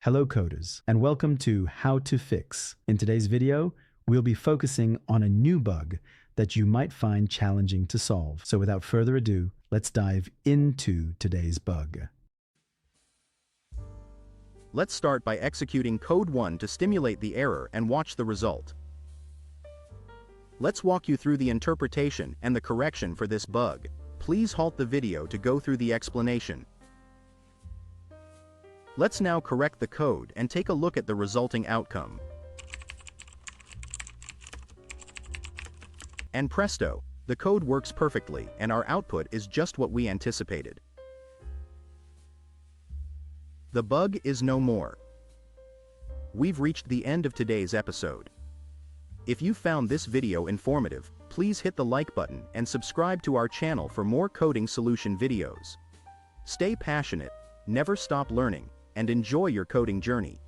Hello coders, and welcome to How to Fix. In today's video, we'll be focusing on a new bug that you might find challenging to solve. So without further ado, let's dive into today's bug. Let's start by executing code 1 to stimulate the error and watch the result. Let's walk you through the interpretation and the correction for this bug. Please halt the video to go through the explanation. Let's now correct the code and take a look at the resulting outcome. And presto, the code works perfectly and our output is just what we anticipated. The bug is no more. We've reached the end of today's episode. If you found this video informative, please hit the like button and subscribe to our channel for more coding solution videos. Stay passionate, never stop learning, and enjoy your coding journey.